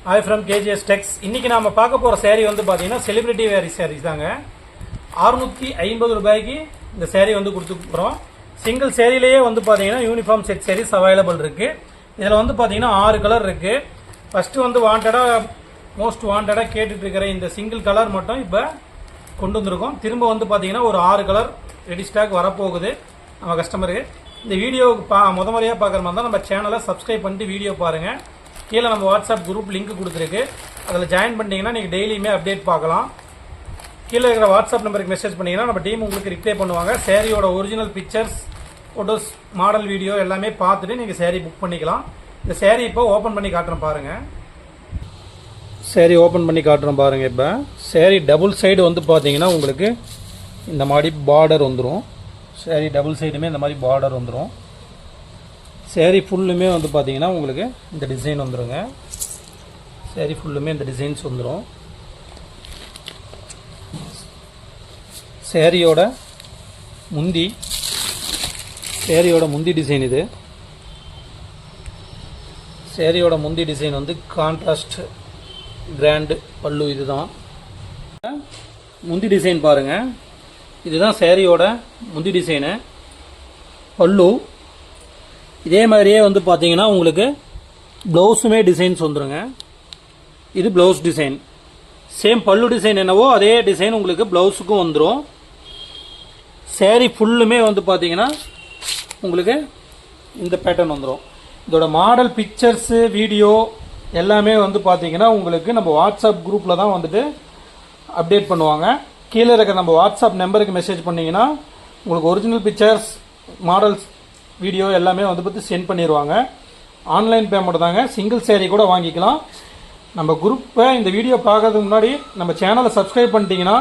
Hi from KGS Tex. இன்னைக்கு நாம பார்க்க போற saree வந்து பாத்தீங்கன்னா செலிபிரிட்டி வேர் sarees தாங்க. 650 ரூபாய்க்கு இந்த saree வந்து கொடுத்துறோம். சிங்கிள் சேரீலயே வந்து பாத்தீங்கன்னா யூனிஃபார்ம் செட் sarees அவைலபிள் இருக்கு. இதுல வந்து பாத்தீங்கன்னா 6 கலர் இருக்கு. ஃபர்ஸ்ட் வந்து மோஸ்ட் வாண்டடா கேட்டுட்டு இருக்கிற இந்த சிங்கிள் கலர் மட்டும் இப்ப கொண்டு வந்திருக்கோம். திரும்ப வந்து பாத்தீங்கன்னா ஒரு 6 கலர் ரெடி ஸ்டாக் வரப்போகுது நம்ம கஸ்டமருக்கு. இந்த வீடியோ முதமறையா பார்க்குற மாதிரி தான் நம்ம சேனலை சப்ஸ்கிரைப் பண்ணிட்டு வீடியோ பாருங்க. கீழே நம்ம வாட்ஸ்அப் குரூப் லிங்க் கொடுத்துருக்கு, அதில் ஜாயின் பண்ணிட்டீங்கன்னா நீங்கள் டெய்லியுமே அப்டேட் பார்க்கலாம். கீழே இருக்கிற வாட்ஸ்அப் நம்பருக்கு மெசேஜ் பண்ணிங்கன்னா நம்ம டீம் உங்களுக்கு ரிப்ளை பண்ணுவாங்க. சேரீயோட original pictures, photos, model video எல்லாமே பார்த்துட்டு நீங்கள் சேரீ புக் பண்ணிக்கலாம். இந்த சேரீ இப்போ ஓப்பன் பண்ணி காட்டுறோம் பாருங்கள். சேரீ ஓப்பன் பண்ணி காட்டுறோம் பாருங்கள். இப்போ சேரீ டபுள் சைடு வந்து பார்த்தீங்கன்னா உங்களுக்கு இந்த மாதிரி பார்டர் வந்துடும். சேரீ டபுள் சைடுமே இந்த மாதிரி பார்டர் வந்துடும். சேரீ ஃபுல்லுமே வந்து பார்த்தீங்கன்னா உங்களுக்கு இந்த டிசைன் வந்துடுங்க. சேரீ ஃபுல்லுமே இந்த டிசைன்ஸ் வந்துடும். சேரீயோட முந்தி டிசைன் இது. சேரீயோட முந்தி டிசைன் வந்து கான்ட்ராஸ்ட் கிராண்ட் பல்லு. இதுதான் முந்தி டிசைன் பாருங்க. இதுதான் சேரீயோட முந்தி டிசைனு. பல்லு இதே மாதிரியே வந்து பார்த்தீங்கன்னா உங்களுக்கு ப்ளவுஸுமே டிசைன்ஸ் வந்துடுங்க. இது ப்ளவுஸ் டிசைன். சேம் பல்லு டிசைன் என்னவோ அதே டிசைன் உங்களுக்கு ப்ளவுஸுக்கும் வந்துடும். சேரீ ஃபுல்லுமே வந்து பார்த்தீங்கன்னா உங்களுக்கு இந்த பேட்டர்ன் வந்துடும். இதோட மாடல் பிக்சர்ஸு வீடியோ எல்லாமே வந்து பார்த்தீங்கன்னா உங்களுக்கு நம்ம வாட்ஸ்அப் குரூப்பில் தான் வந்துட்டு அப்டேட் பண்ணுவாங்க. கீழே இருக்கிற நம்ம வாட்ஸ்அப் நம்பருக்கு மெசேஜ் பண்ணிங்கன்னா உங்களுக்கு ஒரிஜினல் பிக்சர்ஸ், மாடல்ஸ், வீடியோ எல்லாமே வந்து பார்த்து சென்ட் பண்ணிடுவாங்க. ஆன்லைன் பேமெண்ட் தாங்க. சிங்கிள் சேரீ கூட வாங்கிக்கலாம். நம்ம குரூப்பை இந்த வீடியோ பார்க்கறதுக்கு முன்னாடி நம்ம சேனலை சப்ஸ்கிரைப் பண்ணிட்டீங்கன்னா